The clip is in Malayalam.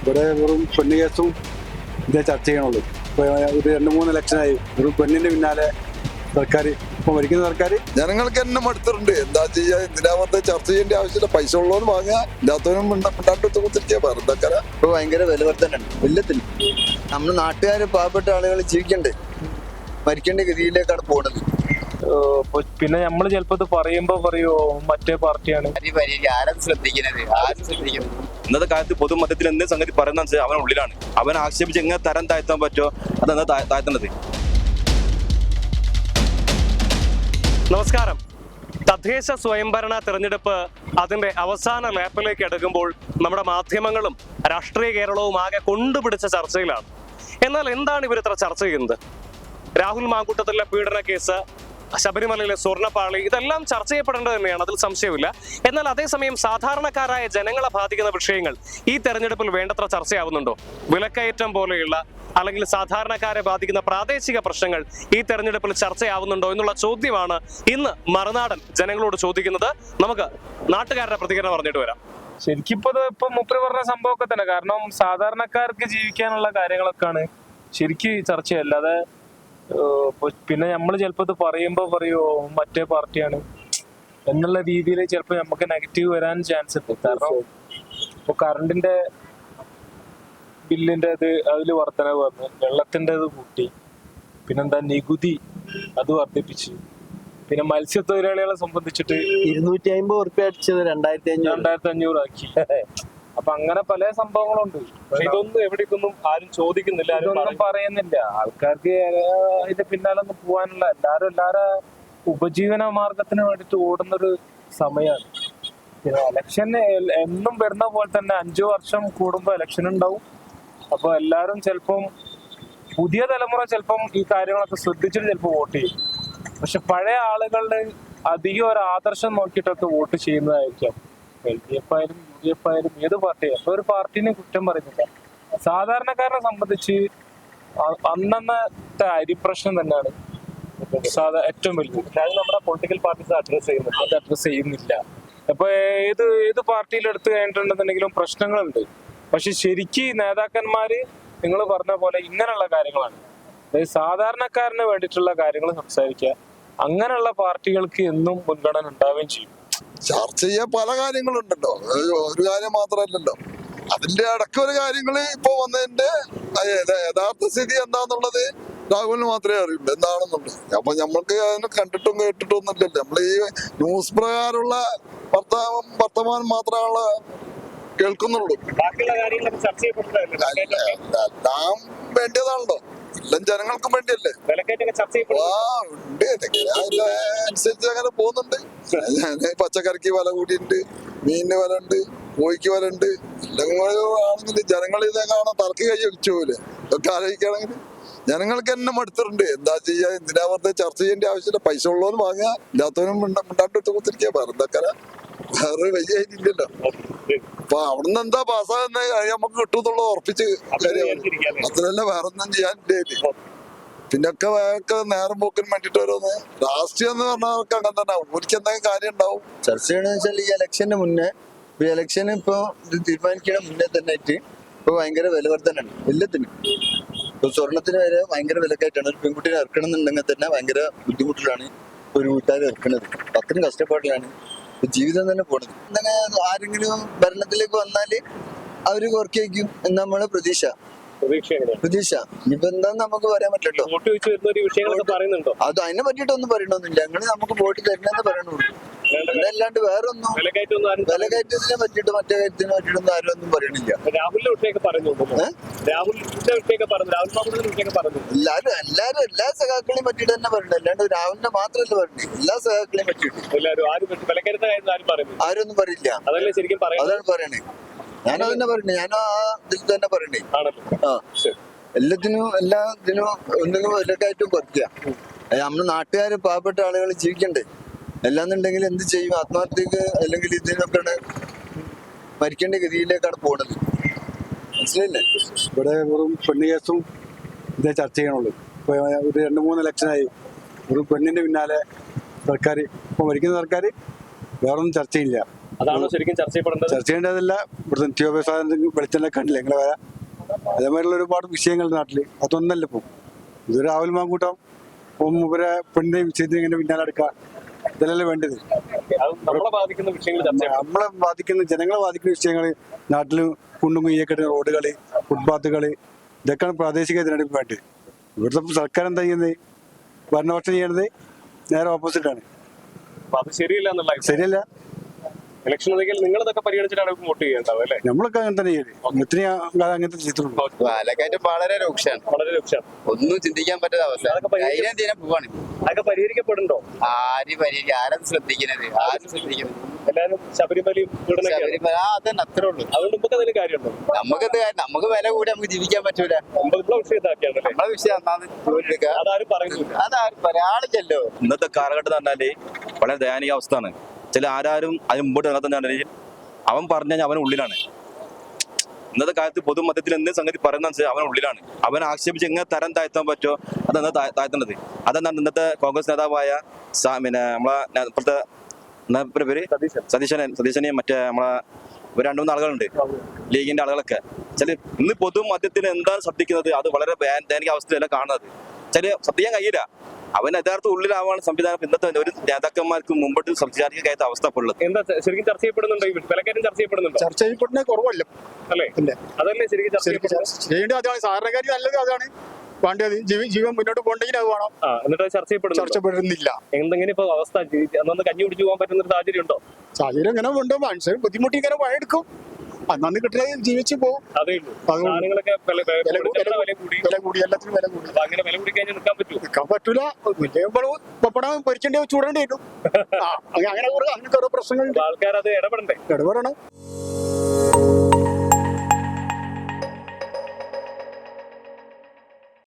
ഇവിടെ വെറും പെണ്ണ് കേസും ഇതേ ചർച്ച ചെയ്യണുള്ളൂ. ഇപ്പോൾ ഒരു 2-3 ഇലക്ഷനായി ഒരു പെണ്ണിന്റെ പിന്നാലെ സർക്കാർ, ഇപ്പൊ ഭരിക്കുന്ന സർക്കാർ. ജനങ്ങൾക്ക് തന്നെ മടുത്തിട്ടുണ്ട്. എന്താ ചെയ്യാ, എന്തിനാ വെറുതെ ചർച്ച ചെയ്യേണ്ട ആവശ്യമില്ല. പൈസ ഉള്ളവരും വാങ്ങുക, ഇല്ലാത്തവരും മിണ്ടാട്ട് കുത്തിരിക്കുക. വെറുതെ ഇപ്പൊ ഭയങ്കര വിലവർദ്ധനാണ് എല്ലാത്തിനും. നമ്മുടെ നാട്ടുകാര് പാവപ്പെട്ട ആളുകൾ ജീവിക്കണ്ടേ, മരിക്കേണ്ട ഗതിയിലേക്കാണ് പോണത്. പിന്നെ നമ്മള് ചിലപ്പോ ഇത് പറയുമ്പോ പറയോ മറ്റേ പാർട്ടിയാണ്. ഇന്നത്തെ കാലത്ത് പൊതുമധ്യത്തിൽ എന്ത് സംഗതി പറയുന്ന അവൻ ഉള്ളിലാണ്. അവൻ ആക്ഷേപിച്ച് എങ്ങനെ തരം താഴ്ത്താൻ പറ്റുമോ അതെന്താ താഴ്ത്തേണ്ടത്. നമസ്കാരം. തദ്ദേശ സ്വയംഭരണ തെരഞ്ഞെടുപ്പ് അതിന്റെ അവസാന ലാപ്പിലേക്ക് എടുക്കുമ്പോൾ നമ്മുടെ മാധ്യമങ്ങളും രാഷ്ട്രീയ കേരളവും ആകെ കൊണ്ടുപിടിച്ച ചർച്ചയിലാണ്. എന്നാൽ എന്താണ് ഇവർ ഇത്ര ചർച്ച ചെയ്യുന്നത്? രാഹുൽ മാങ്കൂട്ടത്തിലെ പീഡന കേസ്, ശബരിമലയിലെ സ്വർണ്ണപ്പാളി, ഇതെല്ലാം ചർച്ച ചെയ്യപ്പെടേണ്ടത് തന്നെയാണ്, അതിൽ സംശയമില്ല. എന്നാൽ അതേസമയം സാധാരണക്കാരായ ജനങ്ങളെ ബാധിക്കുന്ന വിഷയങ്ങൾ ഈ തെരഞ്ഞെടുപ്പിൽ വേണ്ടത്ര ചർച്ചയാവുന്നുണ്ടോ? വിലക്കയറ്റം പോലെയുള്ള അല്ലെങ്കിൽ സാധാരണക്കാരെ ബാധിക്കുന്ന പ്രാദേശിക പ്രശ്നങ്ങൾ ഈ തെരഞ്ഞെടുപ്പിൽ ചർച്ചയാവുന്നുണ്ടോ എന്നുള്ള ചോദ്യമാണ് ഇന്ന് മറുനാടൻ ജനങ്ങളോട് ചോദിക്കുന്നത്. നമുക്ക് നാട്ടുകാരുടെ പ്രതികരണം പറഞ്ഞിട്ട് വരാം. ശരിക്കും ഇപ്പൊ മുപ്പര് പറഞ്ഞ സംഭവമൊക്കെ തന്നെ. കാരണം സാധാരണക്കാർക്ക് ജീവിക്കാനുള്ള കാര്യങ്ങളൊക്കെയാണ് ശരിക്ക് ചർച്ചയല്ല. അല്ലാതെ പിന്നെ നമ്മള് ചിലപ്പോ ഇത് പറയുമ്പോ പറയോ മറ്റേ പാർട്ടിയാണ് എന്നുള്ള രീതിയിൽ ചിലപ്പോ നമുക്ക് നെഗറ്റീവ് വരാൻ ചാൻസ് ഉണ്ട്. കാരണം ഇപ്പൊ കറണ്ടിന്റെ ബില്ലിന്റെ അതിൽ വർധനവ് വന്നു, വെള്ളത്തിന്റെ കൂട്ടി, പിന്നെന്താ നികുതി അത് വർദ്ധിപ്പിച്ചു, പിന്നെ മത്സ്യത്തൊഴിലാളികളെ സംബന്ധിച്ചിട്ട് 250 ഉറുപ്പ്യ അടിച്ചത് 2500 ആക്കി. അപ്പൊ അങ്ങനെ പല സംഭവങ്ങളുണ്ട്. ഇതൊന്നും എവിടേക്കൊന്നും ആരും ചോദിക്കുന്നില്ല, ഇതൊന്നും പറയുന്നില്ല. ആൾക്കാർക്ക് ഇതിന്റെ പിന്നാലെ ഒന്നും പോകാനുള്ള എല്ലാരും ഉപജീവന മാർഗത്തിന് വേണ്ടിട്ട് ഓടുന്നൊരു സമയമാണ്. പിന്നെ ഇലക്ഷൻ എന്നും വരുന്ന പോലെ തന്നെ 5 വർഷം കൂടുമ്പോ ഇലക്ഷൻ ഉണ്ടാവും. അപ്പൊ എല്ലാരും ചിലപ്പം പുതിയ തലമുറ ചിലപ്പം ഈ കാര്യങ്ങളൊക്കെ ശ്രദ്ധിച്ചിട്ട് ചിലപ്പോൾ വോട്ട് ചെയ്യും. പക്ഷെ പഴയ ആളുകളുടെ അധികം ഒരു ആദർശം നോക്കിയിട്ടൊക്കെ വോട്ട് ചെയ്യുന്നതായിരിക്കാം. LDF ആയാലും UDF ആയാലും ഏത് പാർട്ടിയായാലും അപ്പൊ ഒരു പാർട്ടിനെ കുറ്റം പറയുന്നില്ല. സാധാരണക്കാരനെ സംബന്ധിച്ച് അന്നത്തെ അരിപ്രശ്നം തന്നെയാണ് ഏറ്റവും വലുത്. അത് നമ്മുടെ പൊളിറ്റിക്കൽ പാർട്ടീസ് അഡ്രസ് ചെയ്യുന്നില്ല. അപ്പൊ ഏത് പാർട്ടിയിൽ എടുത്തു കഴിഞ്ഞിട്ടുണ്ടെന്നുണ്ടെങ്കിലും പ്രശ്നങ്ങളുണ്ട്. പക്ഷെ ശരിക്ക് നേതാക്കന്മാര് നിങ്ങൾ പറഞ്ഞ പോലെ ഇങ്ങനെയുള്ള കാര്യങ്ങളാണ്, അതായത് സാധാരണക്കാരന് വേണ്ടിയിട്ടുള്ള കാര്യങ്ങൾ സംസാരിക്കുക. അങ്ങനെയുള്ള പാർട്ടികൾക്ക് എന്നും മുൻഗണന ഉണ്ടാവുകയും ചെയ്യും. ചർച്ച ചെയ്യാൻ പല കാര്യങ്ങളുണ്ടല്ലോ, ഒരു കാര്യം മാത്രമല്ലല്ലോ. അതിന്റെ അടക്കം ഒരു കാര്യങ്ങള് ഇപ്പൊ വന്നതിന്റെ യഥാർത്ഥ സ്ഥിതി എന്താന്നുള്ളത് രാഹുലിന് മാത്രമേ അറിയുള്ളൂ എന്താണെന്നുള്ളത്. അപ്പൊ നമ്മൾക്ക് അതിനെ കണ്ടിട്ടും കേട്ടിട്ടും ഒന്നുമില്ലല്ലോ. നമ്മൾ ഈ ന്യൂസ് പ്രകാരമുള്ള വർത്തമാനം മാത്രമുള്ള കേൾക്കുന്നുള്ളൂ. എല്ലാം വേണ്ടിയതാണല്ലോ, എല്ലാം ജനങ്ങൾക്കും വേണ്ടിയല്ലേ. ഉണ്ട്, അനുസരിച്ച് അങ്ങനെ പോകുന്നുണ്ട്. പച്ചക്കറിക്ക് വില കൂടിയുണ്ട്, മീനിന് വില ഉണ്ട്, കോഴിക്ക് വില ഉണ്ട്. എല്ലാം ആണെങ്കിൽ ജനങ്ങൾ ഇതെങ്ങനെ തറക്കി കൈ വെച്ചു പോലെ ഇതൊക്കെ ആലോചിക്കുകയാണെങ്കിൽ ജനങ്ങൾക്ക് തന്നെ മടുത്തിട്ടുണ്ട്. എന്താ ചെയ്യാ, എന്തിനാ വെറുതെ ചർച്ച ചെയ്യേണ്ട ആവശ്യമില്ല. പൈസ ഉള്ളവരും വാങ്ങുക, ഇല്ലാത്തവരും മിണ്ടാട്ട് കുത്തിരിക്കുക. വേറെ വേറെ വലിയല്ലോ. അപ്പൊ അവിടുന്ന് എന്താ പാസ്സാകുന്ന നമുക്ക് കിട്ടുമെന്നുള്ളത് ഉറപ്പിച്ച് അത്രയല്ല, വേറെ ഒന്നും ചെയ്യാനില്ല. പിന്നൊക്കെ നേരം പോക്കിന് വേണ്ടിട്ട് ഓരോന്ന് രാഷ്ട്രീയം എന്ന് പറഞ്ഞവർക്ക് അങ്ങനെ തന്നെ ഒരിക്കൽ എന്തെങ്കിലും കാര്യം ഉണ്ടാവും. ചർച്ച ചെയ്യണമെന്ന് വെച്ചാൽ ഈ ഇലക്ഷന് മുന്നേ, ഇലക്ഷന് ഇപ്പൊ തീരുമാനിക്കണ മുന്നേ തന്നെ ആയിട്ട് ഇപ്പൊ ഭയങ്കര വിലവർദ്ധനാണ് എല്ലാത്തിനും. ഇപ്പൊ സ്വർണത്തിന് വരെ ഭയങ്കര വിലക്കായിട്ടാണ്. ഒരു പെൺകുട്ടിനെ ഇറക്കണം എന്നുണ്ടെങ്കിൽ തന്നെ ഭയങ്കര ബുദ്ധിമുട്ടിലാണ് ഒരു വീട്ടുകാർ ഇറക്കുന്നത്. അത്രയും കഷ്ടപ്പാടിലാണ് ജീവിതം തന്നെ പോണത്. അങ്ങനെ ആരെങ്കിലും ഭരണത്തിലേക്ക് വന്നാല് അവര് കുറയ്ക്കും എന്ന് നമ്മളെ പ്രതീക്ഷ. ഇപ്പൊ എന്താന്ന് നമുക്ക് പറയാൻ പറ്റില്ലല്ലോ. അത് അതിനെ പറ്റിയിട്ടൊന്നും പറയണമെന്നില്ല. ഞങ്ങള് നമുക്ക് വോട്ട് തരണമെന്ന് പറയണുള്ളൂ. അതല്ലാണ്ട് വേറെ ഒന്നും വിലകയറ്റത്തിനെ പറ്റിയിട്ട് മറ്റേ കാര്യത്തിനെ പറ്റിയിട്ടൊന്നും ആരും ഒന്നും പറയണില്ല. എല്ലാരും എല്ലാ സഖാക്കളെയും പറ്റിയിട്ട് തന്നെ പറയണത്. അല്ലാണ്ട് രാഹുലിനെ മാത്രമല്ല പറഞ്ഞു, എല്ലാ സഖാക്കളെയും പറ്റിയിട്ട് ആരും ഒന്നും പറയില്ല. അതാണ് പറയണേ. ഞാനതന്നെ പറയണേ, ഞാനും ആ ഇതിൽ തന്നെ പറയണേ. എല്ലാ ഇതിനും ഒന്നിനും വിലക്കയറ്റവും കുറയ്ക്കുക. നമ്മുടെ നാട്ടുകാര് പാവപ്പെട്ട ആളുകൾ ജീവിക്കണ്ടേ. അല്ലാന്നുണ്ടെങ്കിൽ എന്ത് ചെയ്യും, ആത്മഹത്യക്ക് അല്ലെങ്കിൽ ഇതിനൊക്കെയാണ് മരിക്കേണ്ട ഗതിയിലേക്കാണ് പോണത്. മനസ്സിലായില്ലേ? ഇവിടെ വെറും പെണ്ണ് കേസും ഇതേ ചർച്ച ചെയ്യണുള്ളൂ. ഇപ്പോൾ ഒരു 2-3 ഇലക്ഷനായി ഒരു പെണ്ണിന്റെ പിന്നാലെ സർക്കാർ, ഇപ്പൊ ഭരിക്കുന്ന സർക്കാർ വേറൊന്നും ചർച്ചയില്ല. അതാണോ ശരിക്കും ചർച്ച ചെയ്യപ്പെടേണ്ടത്? ചർച്ച ചെയ്യേണ്ടതല്ല. ഇവിടുത്തെ നിത്യോപയോഗ വെളിച്ചെണ്ണ കണ്ടില്ല ഞങ്ങളെ വര അതേമാതിരിയുള്ള ഒരുപാട് വിഷയങ്ങൾ നാട്ടിൽ അതൊന്നല്ല ഇപ്പം. ഇതൊരു ആവൽ മാങ്കൂട്ടം ഇവരെ പെണ്ണിനെ വിഷയത്തിന് ഇങ്ങനെ പിന്നാലെ എടുക്കുക, ഇതല്ലേ വേണ്ടത്. അത് നമ്മളെ ബാധിക്കുന്ന വിഷയങ്ങൾ ചർച്ച ചെയ്യണം. നമ്മളെ ബാധിക്കുന്ന ജനങ്ങളെ ബാധിക്കുന്ന വിഷയങ്ങൾ നാട്ടിൽ കുണ്ടും കുയ്യൊക്കെ റോഡുകള്, ഫുട്പാത്തുകള്, ഇതൊക്കെയാണ് പ്രാദേശിക തിരഞ്ഞെടുപ്പ് വേണ്ടത്. ഇവിടുത്തെ സർക്കാർ എന്താ ചെയ്യുന്നത്? ഭരണപക്ഷം ചെയ്യണത് നേരെ ഓപ്പോസിറ്റ് ആണ്. അപ്പൊ അത് ശരിയല്ല എന്നുള്ള ശരിയല്ല. ഇലക്ഷൻ ഒരിക്കൽ നിങ്ങൾ ഇതൊക്കെ പരിഗണിച്ചിട്ടാണ് വോട്ട് ചെയ്യുന്നുണ്ടാവും അല്ലേ? നമ്മളൊക്കെ അങ്ങനെ തന്നെ ചെയ്യല്. ഇത്രയും കാലം അങ്ങനത്തെ ചെയ്തിട്ടുള്ളൂ. പാലക്കാറ്റ് വളരെ രൂക്ഷമാണ്, വളരെ രൂക്ഷമാണ്. ഒന്നും ചിന്തിക്കാൻ പറ്റാത്ത അവസ്ഥ. ദൈനംദിനം പോവാണ്. അതൊക്കെ പരിഹരിക്കപ്പെടുന്നുണ്ടോ? ആരും ശ്രദ്ധിക്കുന്നത്, ആരും ശ്രദ്ധിക്കുന്നത്. എല്ലാവരും ശബരിമലയും അതന്നെ അത്രേ ഉള്ളൂ. അതുകൊണ്ട് നമുക്ക് അതിന് കാര്യമുണ്ടോ? നമുക്ക് വില കൂടി നമുക്ക് ജീവിക്കാൻ പറ്റൂല. നമ്മളെ വിഷയം ഇതാക്കിയാണ് നമ്മളെ വിഷയം അന്നാന്ന് ജോലി എടുക്കുക. അതാരും പറയുന്നില്ല. അതാരും പറയാളില്ലല്ലോ. ഇന്നത്തെ കാലഘട്ടം എന്ന് പറഞ്ഞാല് വളരെ ദയനീയ അവസ്ഥയാണ്. ചില ആരാരും അതിന് മുമ്പോട്ട് ഇറങ്ങുന്ന അവൻ പറഞ്ഞാൽ അവൻ ഉള്ളിലാണ്. ഇന്നത്തെ കാലത്ത് പൊതുമധ്യത്തിൽ എന്ത് സംഗതി പറയുന്ന അവൻ ഉള്ളിലാണ്. അവൻ ആക്ഷേപിച്ച് എങ്ങനെ തരം താഴ്ത്താൻ പറ്റുമോ അതെന്താ താഴ്ത്തേണ്ടത്. അതെന്താണ് ഇന്നത്തെ കോൺഗ്രസ് നേതാവായ പിന്നെ നമ്മളെ ഇപ്പോഴത്തെ പേര് സതീശനെ മറ്റേ നമ്മളെ ഒരു 2-3 ആളുകളുണ്ട് ലീഗിന്റെ ആളുകളൊക്കെ. ചില ഇന്ന് പൊതുമധ്യത്തിൽ എന്താണ് ശ്രദ്ധിക്കുന്നത് അത് വളരെ ദയനീയ അവസ്ഥയല്ല കാണുന്നത്. ചില ശ്രദ്ധിക്കാൻ കഴിയില്ല. അവൻ യഥാർത്ഥ ഉള്ളിലാവാണ് സംവിധാനം. ഇന്നത്തെ ഒരു നേതാക്കന്മാർക്ക് മുമ്പോട്ട് സംസാരിക്കാൻ കഴിയാത്ത അവസ്ഥ ഇപ്പോൾ ഉള്ളത്. എന്താ ശരിക്കും ചർച്ച ചെയ്യപ്പെടുന്നുണ്ടോ? വിലക്കയറ്റം ചർച്ച ചെയ്യപ്പെടുന്നുണ്ടോ? ചർച്ച ചെയ്യപ്പെടുന്ന കുറവല്ല അല്ലേ? അതല്ലേ ശരിക്കും ചർച്ച ചെയ്യപ്പെടുന്നത്? ചെയ്യേണ്ടത് അതാണ്. സാധാരണക്കാരി നല്ലത് അതാണ് വേണ്ടത്. ജീവൻ മുന്നോട്ട് പോകണമെങ്കിൽ അത് വേണം. എന്നിട്ട് ചർച്ച ചെയ്യപ്പെടുന്നു. ചർച്ചപ്പെടുന്നില്ല. എന്തെങ്കിലും ഇപ്പൊ അവസ്ഥ അന്നൊന്ന് കഞ്ഞി കുടിച്ചു പോകാൻ പറ്റുന്ന ഒരു സാഹചര്യം ഉണ്ടോ? സാഹചര്യം ഇങ്ങനെ ഉണ്ട്. മനുഷ്യർ ബുദ്ധിമുട്ടി ഇങ്ങനെ പഴയെടുക്കും. അന്നു കിട്ടുന്നത് ജീവിച്ചു പോകും. അതേ ഉള്ളൂ. സാധനങ്ങളൊക്കെ വില കൂടി, വില കൂടി, എല്ലാത്തിനും വില കൂടി. അപ്പൊ അങ്ങനെ വില കൂടി കഴിഞ്ഞാൽ നിൽക്കാൻ പറ്റുമോ? നിൽക്കാൻ പറ്റൂല. പപ്പടം പൊരിക്കേണ്ടി ചൂടേണ്ടി വരും. അങ്ങനെ അങ്ങനത്തെ ഓരോ പ്രശ്നങ്ങളുണ്ട്. ആൾക്കാർ അത് ഇടപെടണ്ടേ? ഇടപെടണം.